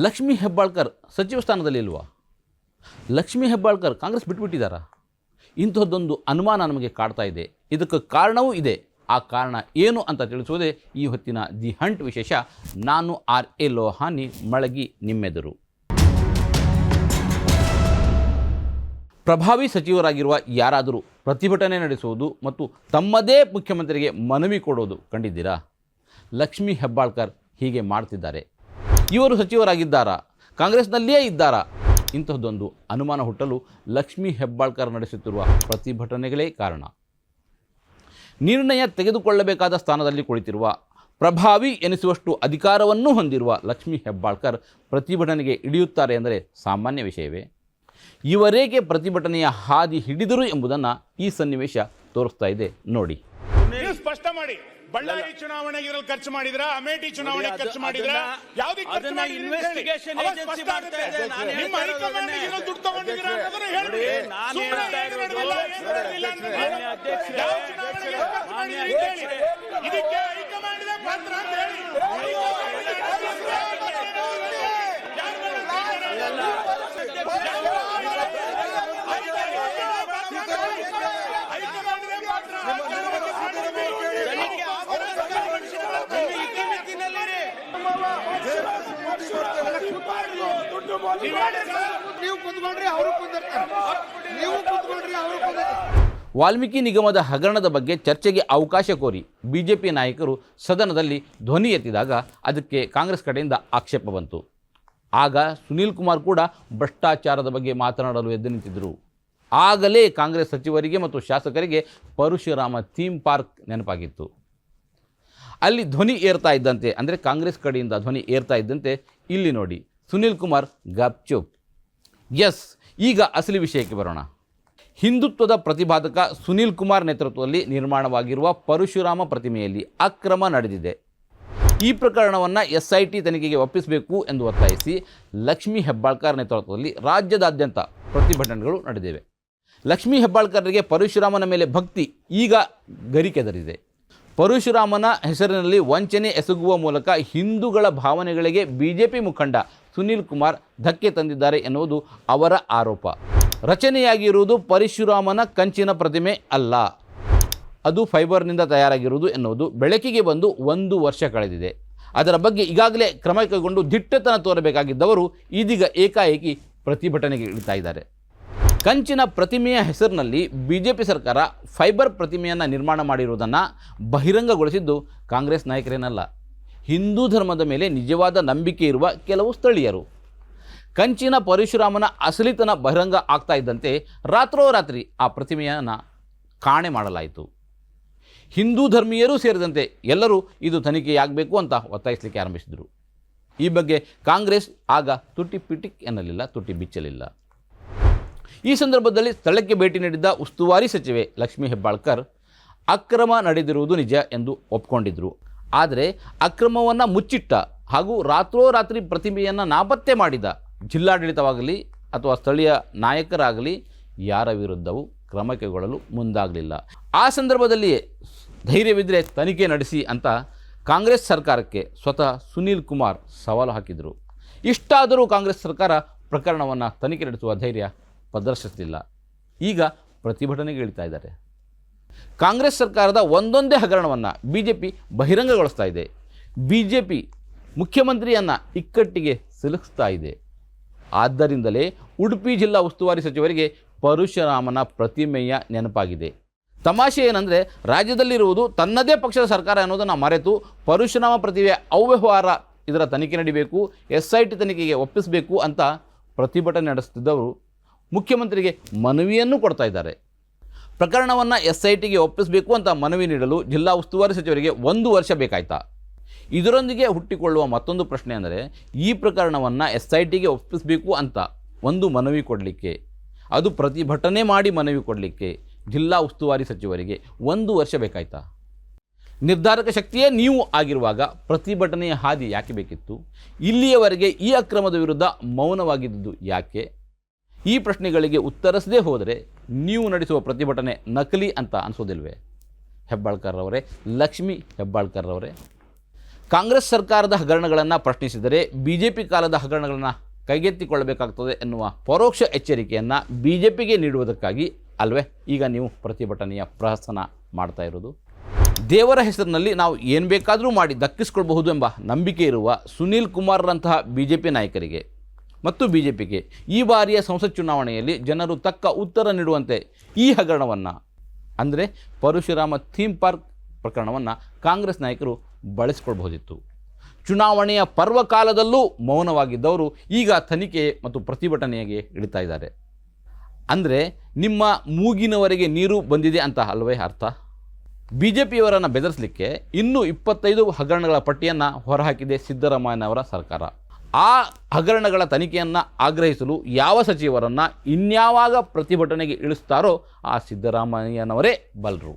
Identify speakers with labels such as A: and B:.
A: ಲಕ್ಷ್ಮೀ ಹೆಬ್ಬಾಳ್ಕರ್ ಸಚಿವ ಸ್ಥಾನದಲ್ಲಿ ಇಲ್ವಾ? ಲಕ್ಷ್ಮೀ ಹೆಬ್ಬಾಳ್ಕರ್ ಕಾಂಗ್ರೆಸ್ ಬಿಟ್ಟುಬಿಟ್ಟಿದ್ದಾರಾ? ಇಂಥದ್ದೊಂದು ಅನುಮಾನ ನಮಗೆ ಕಾಡ್ತಾ ಇದೆ. ಇದಕ್ಕೆ ಕಾರಣವೂ ಇದೆ. ಆ ಕಾರಣ ಏನು ಅಂತ ತಿಳಿಸುವುದೇ ಈ ಹೊತ್ತಿನ ದಿ ಹಂಟ್ ವಿಶೇಷ. ನಾನು RA ಲೋಹಾನಿ, ಮಳಗಿ ನಿಮ್ಮೆದುರು. ಪ್ರಭಾವಿ ಸಚಿವರಾಗಿರುವ ಯಾರಾದರೂ ಪ್ರತಿಭಟನೆ ನಡೆಸುವುದು ಮತ್ತು ತಮ್ಮದೇ ಮುಖ್ಯಮಂತ್ರಿಗೆ ಮನವಿ ಕೊಡೋದು ಕಂಡಿದ್ದೀರಾ? ಲಕ್ಷ್ಮೀ ಹೆಬ್ಬಾಳ್ಕರ್ ಹೀಗೆ ಮಾಡ್ತಿದ್ದಾರೆ. ಇವರು ಸಚಿವರಾಗಿದ್ದಾರಾ? ಕಾಂಗ್ರೆಸ್ನಲ್ಲಿಯೇ ಇದ್ದಾರಾ? ಇಂತಹದ್ದೊಂದು ಅನುಮಾನ ಹುಟ್ಟಲು ಲಕ್ಷ್ಮೀ ಹೆಬ್ಬಾಳ್ಕರ್ ನಡೆಸುತ್ತಿರುವ ಪ್ರತಿಭಟನೆಗಳೇ ಕಾರಣ. ನಿರ್ಣಯ ತೆಗೆದುಕೊಳ್ಳಬೇಕಾದ ಸ್ಥಾನದಲ್ಲಿ ಕುಳಿತಿರುವ, ಪ್ರಭಾವಿ ಎನಿಸುವಷ್ಟು ಅಧಿಕಾರವನ್ನು ಹೊಂದಿರುವ ಲಕ್ಷ್ಮೀ ಹೆಬ್ಬಾಳ್ಕರ್ ಪ್ರತಿಭಟನೆಗೆ ಇಳಿಯುತ್ತಾರೆ ಎಂದರೆ ಸಾಮಾನ್ಯ ವಿಷಯವೇ? ಇವರೇಕೆ ಪ್ರತಿಭಟನೆಯ ಹಾದಿ ಹಿಡಿದರು ಎಂಬುದನ್ನು ಈ ಸನ್ನಿವೇಶ ತೋರಿಸ್ತಾ ಇದೆ. ನೋಡಿ.
B: ಸ್ಪಷ್ಟ ಮಾಡಿ. ಬಳ್ಳಾರಿ ಚುನಾವಣೆಗೆ ಇದರಲ್ಲಿ ಖರ್ಚು ಮಾಡಿದ್ರ, ಅಮೇಠಿ ಚುನಾವಣೆ ಖರ್ಚು ಮಾಡಿದ್ರ, ಯಾವುದಕ್ಕೆ ಖರ್ಚು ಮಾಡಿದ್ರಿ?
C: ಇನ್ವೆಸ್ಟಿಗೇಷನ್ ಏಜೆನ್ಸಿ ಮಾಡ್ತಾ ಇದೆ.
B: ನಿಮ್ಮ ಹೈಕಮಾಂಡ್ ಇದರಲ್ಲಿ ದುಡ್ಡು ತಗೊಂಡಿದ್ದೀರಾ ಅನ್ನೋದನ್ನ ಹೇಳಿ.
C: ನಾನು ಹೇಳ್ತಾ ಇರೋದು
B: ಯಾವ ಚುನಾವಣೆಗೆ ಖರ್ಚು ಮಾಡಿದ್ರಿ ಅಂತ ಹೇಳಿ. ಇದಕ್ಕೆ ಹೈಕಮಾಂಡ್ ಇದೆ ಪಾತ್ರ ಅಂತ ಹೇಳಿ.
A: ವಾಲ್ಮೀಕಿ ನಿಗಮದ ಹಗರಣದ ಬಗ್ಗೆ ಚರ್ಚೆಗೆ ಅವಕಾಶ ಕೋರಿ ಬಿಜೆಪಿ ನಾಯಕರು ಸದನದಲ್ಲಿ ಧ್ವನಿ ಎತ್ತಿದಾಗ ಅದಕ್ಕೆ ಕಾಂಗ್ರೆಸ್ ಕಡೆಯಿಂದ ಆಕ್ಷೇಪ ಬಂತು. ಆಗ ಸುನೀಲ್ ಕುಮಾರ್ ಕೂಡ ಭ್ರಷ್ಟಾಚಾರದ ಬಗ್ಗೆ ಮಾತನಾಡಲು ಎದ್ದು ನಿಂತಿದ್ದರು. ಆಗಲೇ ಕಾಂಗ್ರೆಸ್ ಸಚಿವರಿಗೆ ಮತ್ತು ಶಾಸಕರಿಗೆ ಪರಶುರಾಮ ಥೀಮ್ ಪಾರ್ಕ್ ನೆನಪಾಗಿತ್ತು. ಅಲ್ಲಿ ಧ್ವನಿ ಏರ್ತಾ ಇದ್ದಂತೆ, ಅಂದರೆ ಕಾಂಗ್ರೆಸ್ ಕಡೆಯಿಂದ ಧ್ವನಿ ಏರ್ತಾ ಇದ್ದಂತೆ ಇಲ್ಲಿ ನೋಡಿ, ಸುನೀಲ್ ಕುಮಾರ್ ಗಪ್ಚುಪ್. ಎಸ್, ಈಗ ಅಸಲಿ ವಿಷಯಕ್ಕೆ ಬರೋಣ. ಹಿಂದುತ್ವದ ಪ್ರತಿಪಾದಕ ಸುನೀಲ್ ಕುಮಾರ್ ನೇತೃತ್ವದಲ್ಲಿ ನಿರ್ಮಾಣವಾಗಿರುವ ಪರಶುರಾಮ ಪ್ರತಿಮೆಯಲ್ಲಿ ಅಕ್ರಮ ನಡೆದಿದೆ. ಈ ಪ್ರಕರಣವನ್ನು SIT ತನಿಖೆಗೆ ಒಪ್ಪಿಸಬೇಕು ಎಂದು ಒತ್ತಾಯಿಸಿ ಲಕ್ಷ್ಮೀ ಹೆಬ್ಬಾಳ್ಕರ್ ನೇತೃತ್ವದಲ್ಲಿ ರಾಜ್ಯದಾದ್ಯಂತ ಪ್ರತಿಭಟನೆಗಳು ನಡೆದಿವೆ. ಲಕ್ಷ್ಮೀ ಹೆಬ್ಬಾಳ್ಕರ್ಗೆ ಪರಶುರಾಮನ ಮೇಲೆ ಭಕ್ತಿ ಈಗ ಗರಿಕೆದರಿದೆ. ಪರಶುರಾಮನ ಹೆಸರಿನಲ್ಲಿ ವಂಚನೆ ಎಸಗುವ ಮೂಲಕ ಹಿಂದೂಗಳ ಭಾವನೆಗಳಿಗೆ ಬಿಜೆಪಿ ಮುಖಂಡ ಸುನೀಲ್ ಕುಮಾರ್ ಧಕ್ಕೆ ತಂದಿದ್ದಾರೆ ಎನ್ನುವುದು ಅವರ ಆರೋಪ. ರಚನೆಯಾಗಿರುವುದು ಪರಶುರಾಮನ ಕಂಚಿನ ಪ್ರತಿಮೆ ಅಲ್ಲ, ಅದು ಫೈಬರ್ನಿಂದ ತಯಾರಾಗಿರುವುದು ಎನ್ನುವುದು ಬೆಳಕಿಗೆ ಬಂದು 1 ವರ್ಷ ಕಳೆದಿದೆ. ಅದರ ಬಗ್ಗೆ ಈಗಾಗಲೇ ಕ್ರಮ ಕೈಗೊಂಡು ದಿಟ್ಟತನ ತೋರಬೇಕಾಗಿದ್ದವರು ಇದೀಗ ಏಕಾಏಕಿ ಪ್ರತಿಭಟನೆಗೆ ಇಳಿತಾ ಇದ್ದಾರೆ. ಕಂಚಿನ ಪ್ರತಿಮೆಯ ಹೆಸರಿನಲ್ಲಿ ಬಿಜೆಪಿ ಸರ್ಕಾರ ಫೈಬರ್ ಪ್ರತಿಮೆಯನ್ನು ನಿರ್ಮಾಣ ಮಾಡಿರುವುದನ್ನು ಬಹಿರಂಗಗೊಳಿಸಿದ್ದು ಕಾಂಗ್ರೆಸ್ ನಾಯಕರೇನಲ್ಲ, ಹಿಂದೂ ಧರ್ಮದ ಮೇಲೆ ನಿಜವಾದ ನಂಬಿಕೆ ಇರುವ ಕೆಲವು ಸ್ಥಳೀಯರು. ಕಂಚಿನ ಪರಶುರಾಮನ ಅಸಲಿತನ ಬಹಿರಂಗ ಆಗ್ತಾ ಇದ್ದಂತೆ ರಾತ್ರೋರಾತ್ರಿ ಆ ಪ್ರತಿಮೆಯನ್ನು ಕಾಣೆ ಮಾಡಲಾಯಿತು. ಹಿಂದೂ ಧರ್ಮೀಯರೂ ಸೇರಿದಂತೆ ಎಲ್ಲರೂ ಇದು ತನಿಖೆಯಾಗಬೇಕು ಅಂತ ಒತ್ತಾಯಿಸಲಿಕ್ಕೆ ಆರಂಭಿಸಿದರು. ಈ ಬಗ್ಗೆ ಕಾಂಗ್ರೆಸ್ ಆಗ ತುಟಿ ಪಿಟಿಕ್ ಎನ್ನಲಿಲ್ಲ, ತುಟಿ ಬಿಚ್ಚಲಿಲ್ಲ. ಈ ಸಂದರ್ಭದಲ್ಲಿ ಸ್ಥಳಕ್ಕೆ ಭೇಟಿ ನೀಡಿದ್ದ ಉಸ್ತುವಾರಿ ಸಚಿವೆ ಲಕ್ಷ್ಮೀ ಹೆಬ್ಬಾಳ್ಕರ್ ಅಕ್ರಮ ನಡೆದಿರುವುದು ನಿಜ ಎಂದು ಒಪ್ಕೊಂಡಿದ್ದರು. ಆದರೆ ಅಕ್ರಮವನ್ನು ಮುಚ್ಚಿಟ್ಟ ಹಾಗೂ ರಾತ್ರೋರಾತ್ರಿ ಪ್ರತಿಮೆಯನ್ನು ನಾಪತ್ತೆ ಮಾಡಿದ ಜಿಲ್ಲಾಡಳಿತವಾಗಲಿ ಅಥವಾ ಸ್ಥಳೀಯ ನಾಯಕರಾಗಲಿ ಯಾರ ವಿರುದ್ಧವೂ ಕ್ರಮ ಕೈಗೊಳ್ಳಲು ಮುಂದಾಗಲಿಲ್ಲ. ಆ ಸಂದರ್ಭದಲ್ಲಿಯೇ ಧೈರ್ಯವಿದ್ದರೆ ತನಿಖೆ ನಡೆಸಿ ಅಂತ ಕಾಂಗ್ರೆಸ್ ಸರ್ಕಾರಕ್ಕೆ ಸ್ವತಃ ಸುನೀಲ್ ಕುಮಾರ್ ಸವಾಲು ಹಾಕಿದರು. ಇಷ್ಟಾದರೂ ಕಾಂಗ್ರೆಸ್ ಸರ್ಕಾರ ಪ್ರಕರಣವನ್ನು ತನಿಖೆ ನಡೆಸುವ ಧೈರ್ಯ ಪ್ರದರ್ಶಿಸಲಿಲ್ಲ. ಈಗ ಪ್ರತಿಭಟನೆಗೆ ಇಳಿತಾ ಇದ್ದಾರೆ. ಕಾಂಗ್ರೆಸ್ ಸರ್ಕಾರದ ಒಂದೊಂದೇ ಹಗರಣವನ್ನು ಬಿಜೆಪಿ ಬಹಿರಂಗಗೊಳಿಸ್ತಾ ಇದೆ. ಬಿಜೆಪಿ ಮುಖ್ಯಮಂತ್ರಿಯನ್ನು ಇಕ್ಕಟ್ಟಿಗೆ ಸಿಲುಕಿಸ್ತಾ ಇದೆ. ಆದ್ದರಿಂದಲೇ ಉಡುಪಿ ಜಿಲ್ಲಾ ಉಸ್ತುವಾರಿ ಸಚಿವರಿಗೆ ಪರಶುರಾಮನ ಪ್ರತಿಮೆಯ ನೆನಪಾಗಿದೆ. ತಮಾಷೆ ಏನಂದರೆ, ರಾಜ್ಯದಲ್ಲಿರುವುದು ತನ್ನದೇ ಪಕ್ಷದ ಸರ್ಕಾರ ಅನ್ನೋದನ್ನು ಮರೆತು ಪರಶುರಾಮ ಪ್ರತಿಮೆಯ ಅವ್ಯವಹಾರ, ಇದರ ತನಿಖೆ ನಡೀಬೇಕು, SIT ತನಿಖೆಗೆ ಒಪ್ಪಿಸಬೇಕು ಅಂತ ಪ್ರತಿಭಟನೆ ನಡೆಸುತ್ತಿದ್ದವರು ಮುಖ್ಯಮಂತ್ರಿಗೆ ಮನವಿಯನ್ನು ಕೊಡ್ತಾ ಇದ್ದಾರೆ. ಪ್ರಕರಣವನ್ನು SITಗೆ ಒಪ್ಪಿಸಬೇಕು ಅಂತ ಮನವಿ ನೀಡಲು ಜಿಲ್ಲಾ ಉಸ್ತುವಾರಿ ಸಚಿವರಿಗೆ 1 ವರ್ಷ ಬೇಕಾಯ್ತಾ? ಇದರೊಂದಿಗೆ ಹುಟ್ಟಿಕೊಳ್ಳುವ ಮತ್ತೊಂದು ಪ್ರಶ್ನೆ ಅಂದರೆ, ಈ ಪ್ರಕರಣವನ್ನು SITಗೆ ಒಪ್ಪಿಸಬೇಕು ಅಂತ ಒಂದು ಮನವಿ ಕೊಡಲಿಕ್ಕೆ, ಅದು ಪ್ರತಿಭಟನೆ ಮಾಡಿ ಮನವಿ ಕೊಡಲಿಕ್ಕೆ ಜಿಲ್ಲಾ ಉಸ್ತುವಾರಿ ಸಚಿವರಿಗೆ 1 ವರ್ಷ ಬೇಕಾಯ್ತಾ? ನಿರ್ಧಾರಕ ಶಕ್ತಿಯೇ ನೀವು ಆಗಿರುವಾಗ ಪ್ರತಿಭಟನೆಯ ಹಾದಿ ಯಾಕೆ ಬೇಕಿತ್ತು? ಇಲ್ಲಿಯವರೆಗೆ ಈ ಅಕ್ರಮದ ವಿರುದ್ಧ ಮೌನವಾಗಿದ್ದುದು ಯಾಕೆ? ಈ ಪ್ರಶ್ನೆಗಳಿಗೆ ಉತ್ತರಿಸದೇ ಹೋದರೆ ನೀವು ನಡೆಸುವ ಪ್ರತಿಭಟನೆ ನಕಲಿ ಅಂತ ಅನಿಸೋದಿಲ್ವೇ? ಹೆಬ್ಬಾಳ್ಕರ್ ಅವರೇ, ಲಕ್ಷ್ಮೀ ಹೆಬ್ಬಾಳ್ಕರ್ ಅವರೇ, ಕಾಂಗ್ರೆಸ್ ಸರ್ಕಾರದ ಹಗರಣಗಳನ್ನು ಪ್ರಶ್ನಿಸಿದರೆ BJP ಕಾಲದ ಹಗರಣಗಳನ್ನು ಕೈಗೆತ್ತಿಕೊಳ್ಳಬೇಕಾಗ್ತದೆ ಎನ್ನುವ ಪರೋಕ್ಷ ಎಚ್ಚರಿಕೆಯನ್ನು BJPಗೆ ನೀಡುವುದಕ್ಕಾಗಿ ಅಲ್ವೇ ಈಗ ನೀವು ಪ್ರತಿಭಟನೆಯ ಪ್ರಹಸನ ಮಾಡ್ತಾ ಇರೋದು? ದೇವರ ಹೆಸರಿನಲ್ಲಿ ನಾವು ಏನು ಬೇಕಾದರೂ ಮಾಡಿ ದಕ್ಕಿಸ್ಕೊಳ್ಬಹುದು ಎಂಬ ನಂಬಿಕೆ ಇರುವ ಸುನೀಲ್ ಕುಮಾರ್ರಂತಹ BJP ನಾಯಕರಿಗೆ ಮತ್ತು BJPಗೆ ಈ ಬಾರಿಯ ಸಂಸತ್ ಚುನಾವಣೆಯಲ್ಲಿ ಜನರು ತಕ್ಕ ಉತ್ತರ ನೀಡುವಂತೆ ಈ ಹಗರಣವನ್ನು ಅಂದರೆ ಪರಶುರಾಮ ಥೀಮ್ ಪಾರ್ಕ್ ಪ್ರಕರಣವನ್ನು ಕಾಂಗ್ರೆಸ್ ನಾಯಕರು ಬಳಸಿಕೊಳ್ಬಹುದಿತ್ತು. ಚುನಾವಣೆಯ ಪರ್ವಕಾಲದಲ್ಲೂ ಮೌನವಾಗಿದ್ದವರು ಈಗ ತನಿಖೆ ಮತ್ತು ಪ್ರತಿಭಟನೆಗೆ ಇಳಿತಾ ಇದ್ದಾರೆ. ಅಂದರೆ ನಿಮ್ಮ ಮೂಗಿನವರೆಗೆ ನೀರು ಬಂದಿದೆ ಅಂತ ಅಲ್ವೇ ಅರ್ಥ? BJPಯವರನ್ನು ಬೆದರಿಸಲಿಕ್ಕೆ ಇನ್ನೂ 25 ಹಗರಣಗಳ ಪಟ್ಟಿಯನ್ನು ಹೊರಹಾಕಿದೆ ಸಿದ್ದರಾಮಯ್ಯನವರ ಸರ್ಕಾರ. ಆ ಹಗರಣಗಳ ತನಿಖೆಯನ್ನು ಆಗ್ರಹಿಸಲು ಯಾವ ಸಚಿವರನ್ನು ಇನ್ಯಾವಾಗ ಪ್ರತಿಭಟನೆಗೆ ಇಳಿಸ್ತಾರೋ ಆ ಸಿದ್ದರಾಮಯ್ಯನವರೇ ಬಲ್ಲರು.